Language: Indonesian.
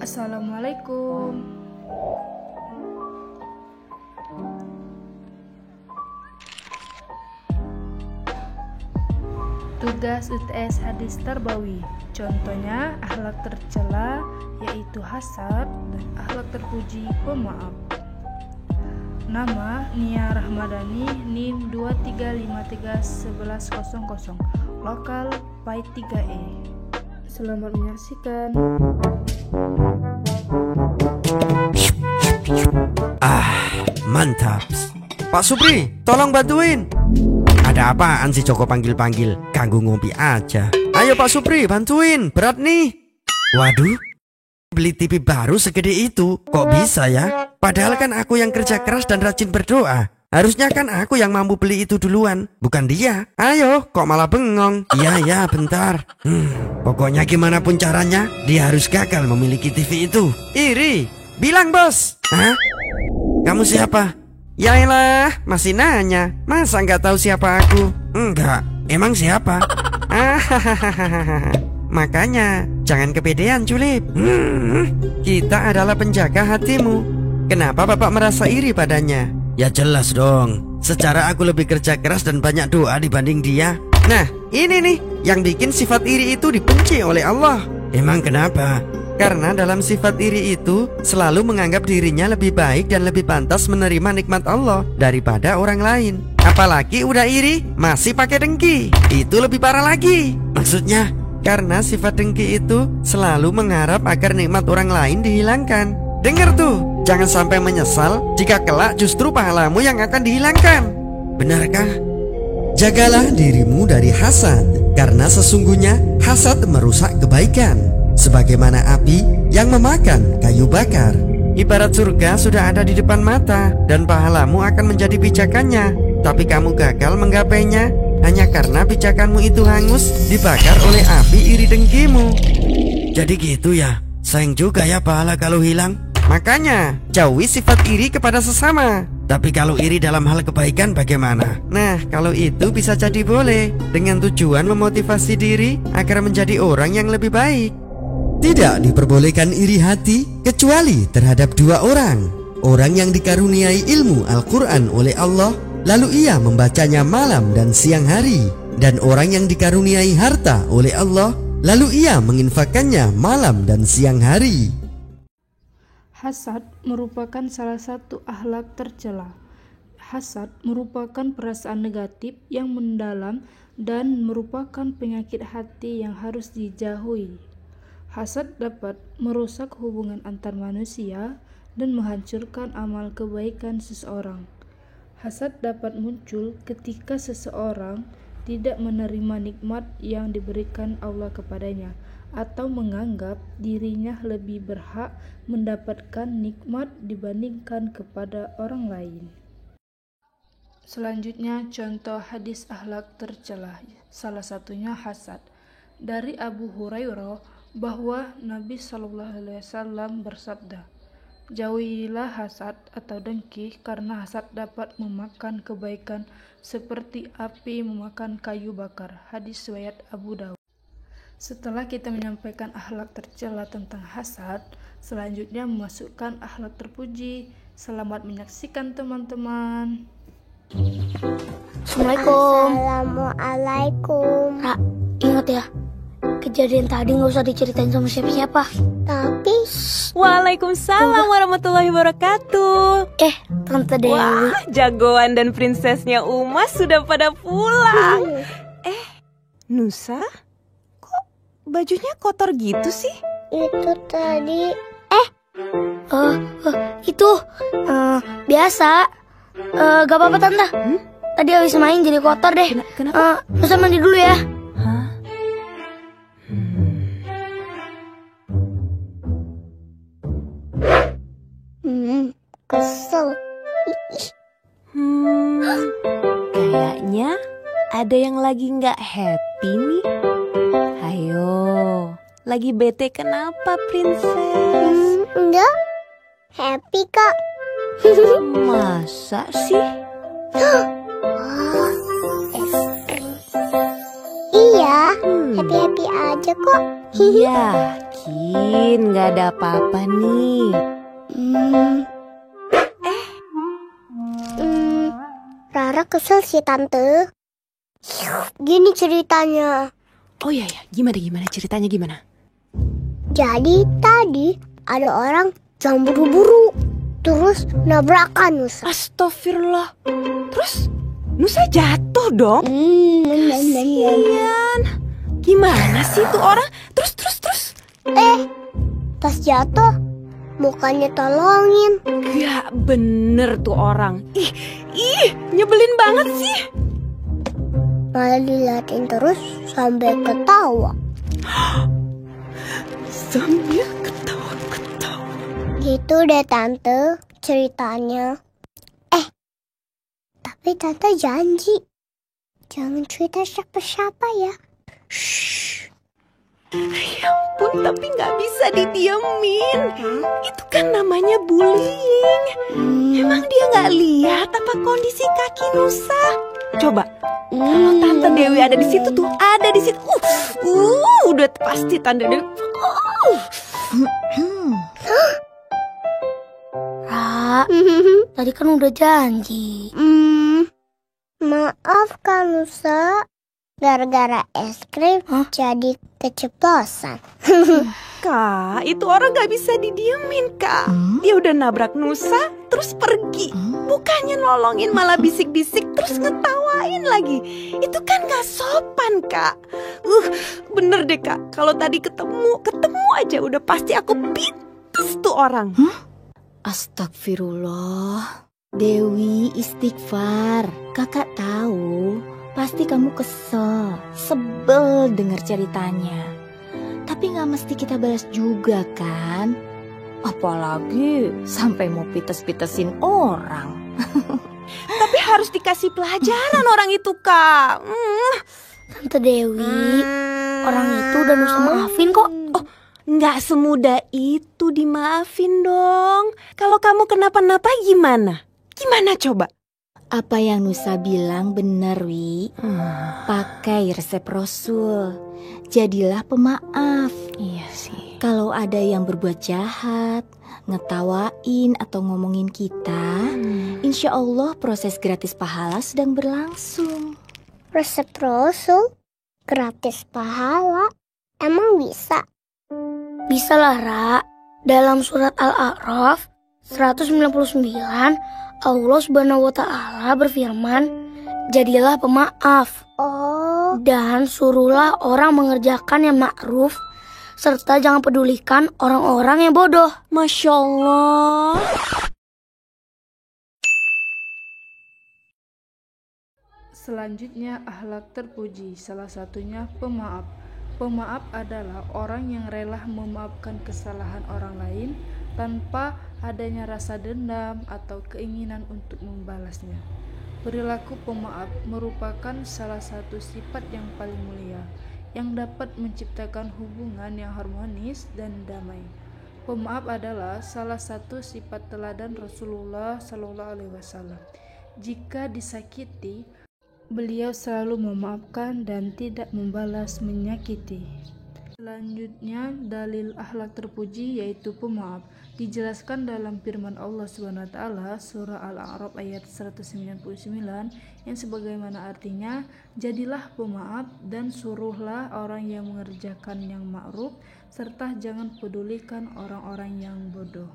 Assalamualaikum. Tugas UTS hadis tarbawi. Contohnya akhlak tercela yaitu hasad dan akhlak terpuji pemaaf. Nama Nia Rahmadani, NIM 23531100, lokal PAI 3E. Selamat menyaksikan. Mantap. Pak Supri, tolong bantuin. Ada apaan sih Joko panggil-panggil? Ganggu ngopi aja. Ayo Pak Supri, bantuin. Berat nih. Waduh, beli TV baru segede itu. Kok bisa ya? Padahal kan aku yang kerja keras dan rajin berdoa. Harusnya kan aku yang mampu beli itu duluan, bukan dia. Ayo, kok malah bengong? Iya, bentar. Pokoknya gimana pun caranya, dia harus gagal memiliki TV itu. Iri, bilang bos. Hah? Kamu siapa? Yaelah, masih nanya. Masa nggak tahu siapa aku? Enggak, emang siapa? Makanya, jangan kepedean Julip. Kita adalah penjaga hatimu. Kenapa Bapak merasa iri padanya? Ya jelas dong. Secara aku lebih kerja keras dan banyak doa dibanding dia. Nah, ini nih yang bikin sifat iri itu dibenci oleh Allah. Emang kenapa? Karena dalam sifat iri itu selalu menganggap dirinya lebih baik dan lebih pantas menerima nikmat Allah daripada orang lain. Apalagi udah iri masih pakai dengki. Itu lebih parah lagi. Maksudnya, karena sifat dengki itu selalu mengharap agar nikmat orang lain dihilangkan. Dengar tuh, jangan sampai menyesal jika kelak justru pahalamu yang akan dihilangkan. Benarkah? Jagalah dirimu dari hasad, karena sesungguhnya hasad merusak kebaikan. Sebagaimana api yang memakan kayu bakar. Ibarat surga sudah ada di depan mata dan pahalamu akan menjadi pijakannya. Tapi kamu gagal menggapainya hanya karena pijakanmu itu hangus dibakar oleh api iri dengkimu. Jadi gitu ya, sayang juga ya pahala kalau hilang. Makanya jauhi sifat iri kepada sesama. Tapi kalau iri dalam hal kebaikan bagaimana? Nah, kalau itu bisa jadi boleh, dengan tujuan memotivasi diri agar menjadi orang yang lebih baik. Tidak diperbolehkan iri hati kecuali terhadap dua orang. Orang yang dikaruniai ilmu Al-Quran oleh Allah, lalu ia membacanya malam dan siang hari. Dan orang yang dikaruniai harta oleh Allah, lalu ia menginfakkannya malam dan siang hari. Hasad merupakan salah satu akhlak tercela. Hasad merupakan perasaan negatif yang mendalam dan merupakan penyakit hati yang harus dijauhi. Hasad dapat merusak hubungan antar manusia dan menghancurkan amal kebaikan seseorang. Hasad dapat muncul ketika seseorang tidak menerima nikmat yang diberikan Allah kepadanya atau menganggap dirinya lebih berhak mendapatkan nikmat dibandingkan kepada orang lain. Selanjutnya contoh hadis akhlak tercela, salah satunya hasad. Dari Abu Hurairah bahwa Nabi SAW bersabda, jauhilah hasad atau dengki karena hasad dapat memakan kebaikan seperti api memakan kayu bakar. Hadis riwayat Abu Dawud. Setelah kita menyampaikan akhlak tercela tentang hasad, selanjutnya memasukkan akhlak terpuji. Selamat menyaksikan teman-teman. Assalamualaikum. Ra, ingat ya, kejadian tadi gak usah diceritain sama siapa-siapa. Tapi Waalaikumsalam warahmatullahi wabarakatuh. Tante Dewi. Wah, jagoan dan prinsesnya Uma sudah pada pulang. Nusa, kok bajunya kotor gitu sih? itu tadi Itu biasa. Gak apa-apa tante. Tadi habis main jadi kotor deh. Kenapa? Nusa mandi dulu ya. Hah? kesel. Kayaknya ada yang lagi nggak happy nih. Ayo, lagi bete kenapa, princess? Enggak, happy kak. Masa sih? Es krim. Iya, happy-happy aja kok. Iya, Yakin gak ada apa-apa nih? Rara kesel sih tante. Gini ceritanya. Oh iya ya, gimana ceritanya gimana? Jadi tadi ada orang yang buru-buru terus nabrakan Nusa. Astagfirullah. Terus Nusa jatuh dong. Kasian. Gimana sih tuh orang? Terus. Pas jatuh mukanya tolongin. Gak bener tuh orang. Ih, nyebelin banget sih. Malah diliatin terus sampai ketawa. Sambil ketawa. Gitu deh tante ceritanya. Tapi tante janji jangan cerita siapa-siapa ya. Ya ampun, tapi gak bisa didiemin. Itu kan namanya bullying. Emang dia gak lihat apa kondisi kaki Nusa? Coba, kalau Tante Dewi ada di situ tuh, ada di situ. Udah pasti Tante Dewi. Ra, tadi kan udah janji. Maaf Kak Nusa, gara-gara es krim jadi keceplosan. Kak, itu orang gak bisa didiemin, Kak. Dia udah nabrak Nusa, terus pergi. Bukannya nolongin, malah bisik-bisik, terus ngetawain lagi. Itu kan gak sopan, Kak. Bener deh, Kak. Kalau tadi ketemu aja udah pasti aku pites tuh orang. Astagfirullah. Dewi, istighfar. Kakak tahu, pasti kamu kesel, sebel dengar ceritanya. Tapi gak mesti kita balas juga kan? Apalagi sampai mau pites-pitesin orang. Tapi harus dikasih pelajaran orang itu, Kak. Tante Dewi, orang itu udah Nusa maafin kok. Nggak semudah itu dimaafin dong. Kalau kamu kenapa-napa gimana? Gimana coba? Apa yang Nusa bilang benar, Wi. Pakai resep Rasul. Jadilah pemaaf. Iya sih. Kalau ada yang berbuat jahat, ngetawain atau ngomongin kita, insya Allah proses gratis pahala sedang berlangsung. Resep Rasul gratis pahala, emang bisa? Bisa lah, Ra. Dalam surat Al-A'raf 199, Allah Subhanahu wa Ta'ala berfirman, "Jadilah pemaaf dan suruhlah orang mengerjakan yang ma'ruf, serta jangan pedulikan orang-orang yang bodoh." Masya Allah. Selanjutnya akhlak terpuji, salah satunya pemaaf. Pemaaf adalah orang yang rela memaafkan kesalahan orang lain tanpa adanya rasa dendam atau keinginan untuk membalasnya. Perilaku pemaaf merupakan salah satu sifat yang paling mulia yang dapat menciptakan hubungan yang harmonis dan damai. Pemaaf adalah salah satu sifat teladan Rasulullah SAW. Jika disakiti, beliau selalu memaafkan dan tidak membalas menyakiti. Selanjutnya, dalil akhlak terpuji yaitu pemaaf dijelaskan dalam firman Allah SWT surah Al-A'raf ayat 199 yang sebagaimana artinya, jadilah pemaaf dan suruhlah orang yang mengerjakan yang ma'ruf serta jangan pedulikan orang-orang yang bodoh.